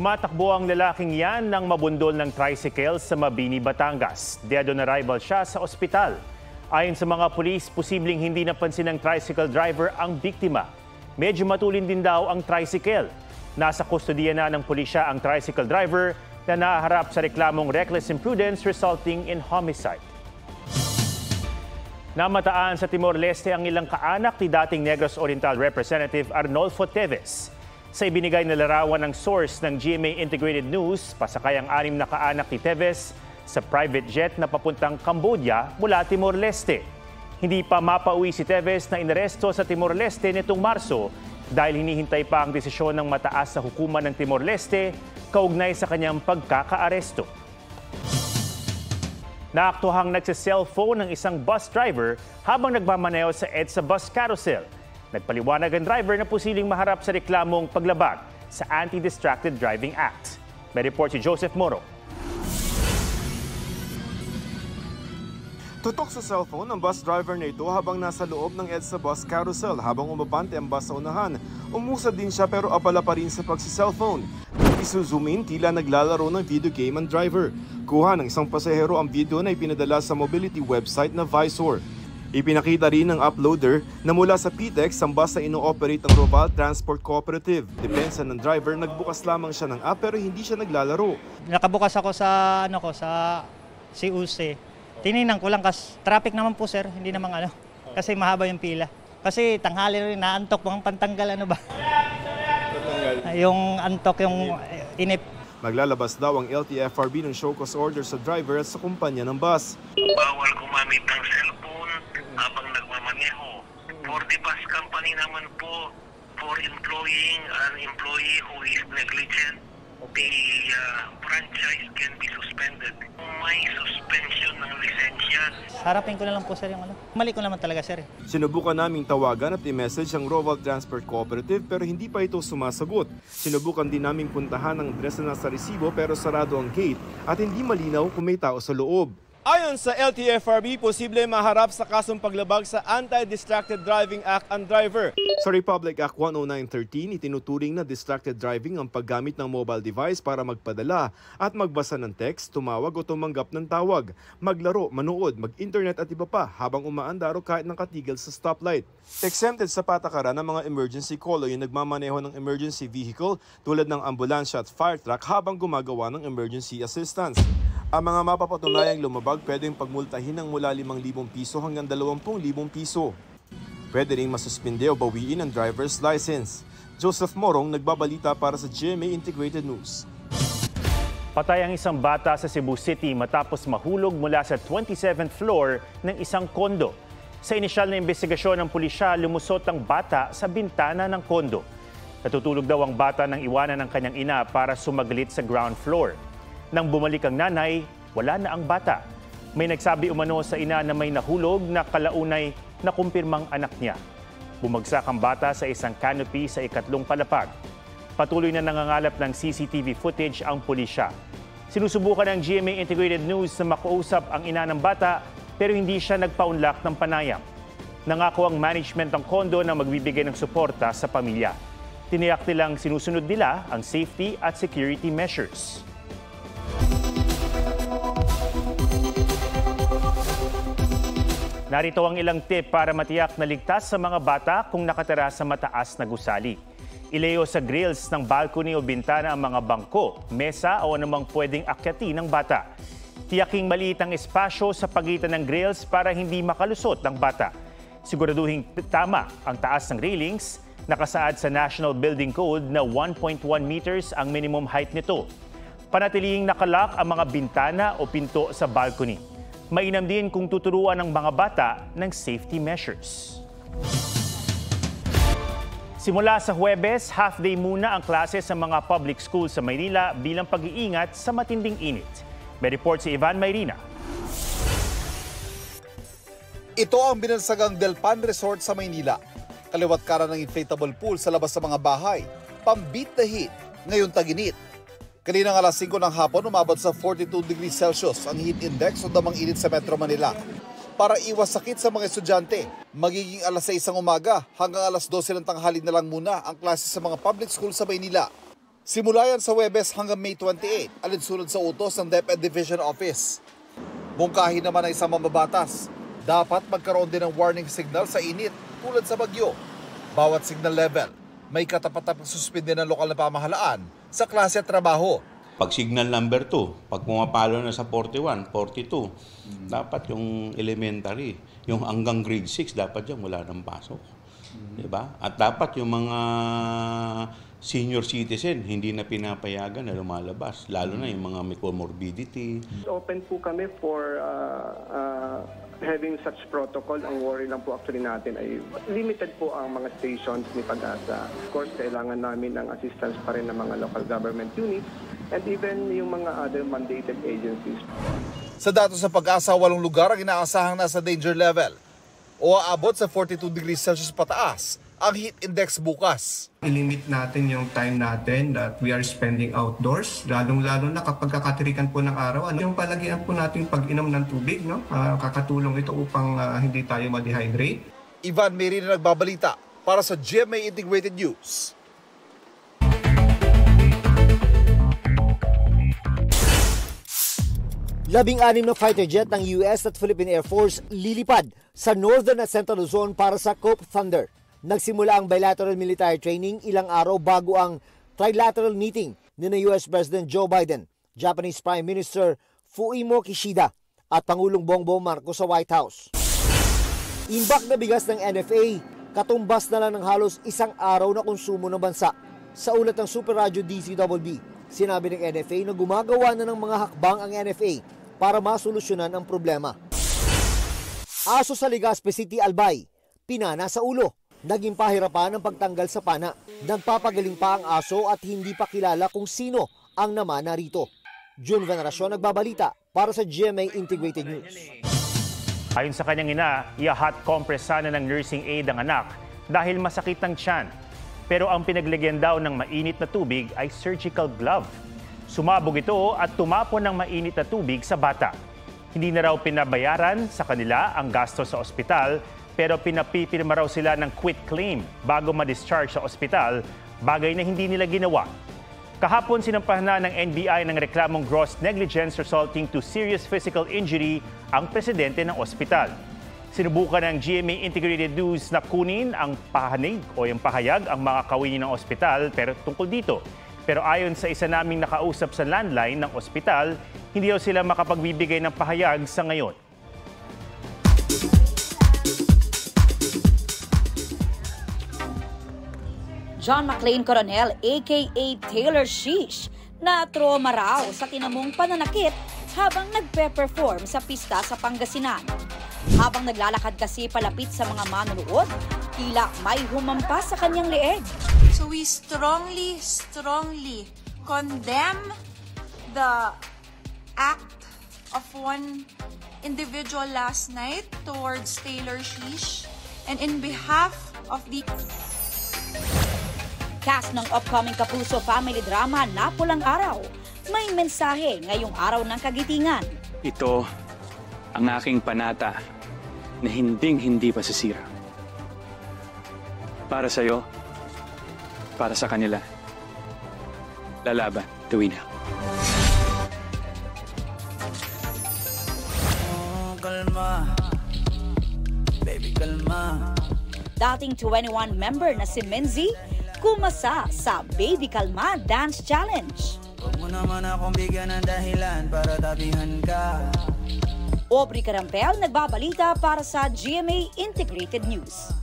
Tumatakbo ang lalaking yan nang mabundol ng tricycle sa Mabini, Batangas. Dead on arrival siya sa ospital. Ayon sa mga pulis, posibleng hindi napansin ng tricycle driver ang biktima. Medyo matulin din daw ang tricycle. Nasa kustodiya na ng pulisya ang tricycle driver na naharap sa reklamong reckless imprudence resulting in homicide. Namataan sa Timor-Leste ang ilang kaanak ni dating Negros Oriental Representative Arnolfo Teves. Sa ibinigay na larawan ng source ng GMA Integrated News, pasakay ang 6 na kaanak ni Teves sa private jet na papuntang Cambodia mula Timor-Leste. Hindi pa mapauwi si Teves na inaresto sa Timor-Leste nitong Marso dahil hinihintay pa ang desisyon ng mataas na hukuman ng Timor-Leste kaugnay sa kanyang pagkakaaresto. Naaktuhang nagsa-cellphone ng isang bus driver habang nagmamaneho sa EDSA bus carousel. Nagpaliwanag ang driver na posibleng maharap sa reklamong paglabag sa Anti-Distracted Driving Act. May report si Joseph Moro. Tutok sa cellphone ang bus driver na ito habang nasa loob ng EDSA bus carousel. Habang umabante ang bus sa unahan, umusad din siya pero abala pa rin sa pagsi-cellphone. Isuzoom in, tila naglalaro ng video game ang driver. Kuha ng isang pasahero ang video na ipinadala sa mobility website na Visor. Ipinakita rin ng uploader na mula sa PTEX ang bus na ino-operate ng Roval Transport Cooperative. Depensa ng driver, nagbukas lamang siya ng app pero hindi siya naglalaro. Nakabukas ako sa CUC. Tiningnan ko lang kasi traffic naman po sir, hindi naman kasi mahaba yung pila. Kasi tanghali rin naantok pang pantanggal yung antok yung inip. Maglalabas daw ang LTFRB ng show cause order sa driver at sa kumpanya ng bus. Bawal gumamit ng cellphone habang nagmamaneho. For the bus company naman po, for employing an employee who is negligent, the franchise can be suspended. May suspension ng lisensya. Harapin ko na lang po sir yung Mali ko naman talaga sir. Sinubukan naming tawagan at i-message ang Roval Transport Cooperative pero hindi pa ito sumasagot. Sinubukan din naming puntahan ang address na nasa resibo pero sarado ang gate at hindi malinaw kung may tao sa loob. Ayon sa LTFRB, posible maharap sa kasong paglabag sa Anti-Distracted Driving Act ang driver. Sa Republic Act 10913, itinuturing na distracted driving ang paggamit ng mobile device para magpadala at magbasa ng text, tumawag o tumanggap ng tawag, maglaro, manood, mag-internet at iba pa habang umaandar o kahit nakatigil sa stoplight. Exempted sa patakaran ng mga emergency call o yung nagmamaneho ng emergency vehicle tulad ng ambulansya at fire truck habang gumagawa ng emergency assistance. Ang mga mapapatunayang lumabag pwedeng pagmultahin ng mula 5,000 piso hanggang 20,000 piso. Pwede ring masuspinde o bawiin ang driver's license. Joseph Morong, nagbabalita para sa GMA Integrated News. Patay ang isang bata sa Cebu City matapos mahulog mula sa 27th floor ng isang kondo. Sa inisyal na investigasyon ng pulisya, lumusot ang bata sa bintana ng kondo. Natutulog daw ang bata nang iwanan ng kanyang ina para sumaglit sa ground floor. Nang bumalik ang nanay, wala na ang bata. May nagsabi umano sa ina na may nahulog na kalaunay na kumpirmang anak niya. Bumagsak ang bata sa isang canopy sa ikatlong palapag. Patuloy na nangangalap ng CCTV footage ang pulisya. Sinusubukan ng GMA Integrated News na makausap ang ina ng bata pero hindi siya nagpaunlak ng panayam. Nangako ang management ng kondo na magbibigay ng suporta sa pamilya. Tiniyak nilang sinusunod nila ang safety at security measures. Narito ang ilang tip para matiyak na ligtas sa mga bata kung nakatira sa mataas na gusali. Ilayo sa grills ng balcony o bintana ang mga bangko, mesa o anumang pwedeng akyati ng bata. Tiyaking maliit ang espasyo sa pagitan ng grills para hindi makalusot ng bata. Siguraduhin tama ang taas ng railings, nakasaad sa National Building Code na 1.1 meters ang minimum height nito. Panatilihing nakalock ang mga bintana o pinto sa balcony. Mainam din kung tuturuan ng mga bata ng safety measures. Simula sa Huwebes, half-day muna ang klase sa mga public schools sa Maynila bilang pag-iingat sa matinding init. May report si Ivan Mayrina. Ito ang binansagang Del Pan Resort sa Maynila. Kaliwat kanan ng inflatable pool sa labas ng mga bahay. Pambit na heat, ngayon tag-init. Kaninang alas 5 ng hapon, umabot sa 42 degrees Celsius ang heat index o damang init sa Metro Manila. Para iwas sakit sa mga estudyante, magiging alas 6 ng umaga hanggang alas 12 ng tanghali na lang muna ang klase sa mga public school sa Maynila. Simula yan sa Huwebes hanggang May 28, alinsunod sa utos ng DepEd Division Office. Mungkahi naman ng isang mambabatas, dapat magkaroon din ng warning signal sa init tulad sa bagyo. Bawat signal level, may katapat-tapang suspinde ng lokal na pamahalaan sa klase at trabaho. Pag signal number 2, pag pumapalo na sa 41, 42, dapat yung elementary, yung hanggang grade 6, dapat yan wala nang pasok. Diba? At dapat yung mga senior citizen, hindi na pinapayagan na lumalabas, lalo na yung mga may comorbidity. Open po kami for having such protocol. Ang worry lang po actually natin ay limited po ang mga stations ni Pag-asa. Of course, kailangan namin ng assistance pa rin ng mga local government units and even yung mga other mandated agencies. Sa datos sa Pag-asa, 8 lugar ang inaasahang nasa danger level o aabot sa 42 degrees Celsius pataas ang heat index bukas. I-limit natin yung time natin that we are spending outdoors, lalong-lalo na kapag kakatirikan po ng araw. Yung palagian po natin pag-inom ng tubig, no? Kakatulong ito upang hindi tayo ma-dehydrate. Ivan Merina nagbabalita para sa GMA Integrated News. Labing-anim na fighter jet ng US at Philippine Air Force lilipad sa Northern at Central Luzon para sa Cope Thunder. Nagsimula ang bilateral military training ilang araw bago ang trilateral meeting ni US President Joe Biden, Japanese Prime Minister Fumio Kishida at Pangulong Bongbong Marcos sa White House. Imbak na bigas ng NFA, katumbas na lang ng halos isang araw na konsumo ng bansa. Sa ulat ng Super Radio DCWB, sinabi ng NFA na gumagawa na ng mga hakbang ang NFA para masolusyonan ang problema. Aso sa Legazpi City, Albay, pinana sa ulo. Naging pahirapan ang pagtanggal sa pana. Nagpapagaling pa ang aso at hindi pa kilala kung sino ang namana rito. June Veneracion nagbabalita para sa GMA Integrated News. Ayon sa kanyang ina, i-hot compress sana ng nursing aide ang anak dahil masakit ang tiyan. Pero ang pinaglagyan daw ng mainit na tubig ay surgical glove. Sumabog ito at tumapon ng mainit na tubig sa bata. Hindi na raw pinabayaran sa kanila ang gasto sa ospital, pero pinapipirma raw sila ng quit claim bago ma-discharge sa ospital, bagay na hindi nila ginawa. Kahapon sinampahan na ng NBI ng reklamong gross negligence resulting to serious physical injury ang presidente ng ospital. Sinubukan ng GMA Integrated News na kunin ang pahanig o yung pahayag ang mga kawini ng ospital pero tungkol dito. Pero ayon sa isa naming nakausap sa landline ng ospital, hindi daw sila makapagbibigay ng pahayag sa ngayon. John McClane Coronel aka Taylor Sheesh na trauma raw sa tinamong pananakit habang nagpe-perform sa pista sa Pangasinan. Habang naglalakad kasi palapit sa mga manonood, tila may humampas sa kanyang leeg. So we strongly condemn the act of one individual last night towards Taylor Sheesh, and in behalf of the cast ng upcoming Kapuso family drama na Pulang Araw, may mensahe ngayong araw ng kagitingan. Ito ang aking panata na hinding-hindi pasisira. Para sa'yo, para sa kanila, lalaban, tuwina. Oh, kalma. Baby, kalma. Dating 21 member na si Menzi, kumasa sa Baby Kalma Dance Challenge. Huwag mo naman akong bigyan ng dahilan para tabihan ka. Aubrey Carampel nagbabalita para sa GMA Integrated News.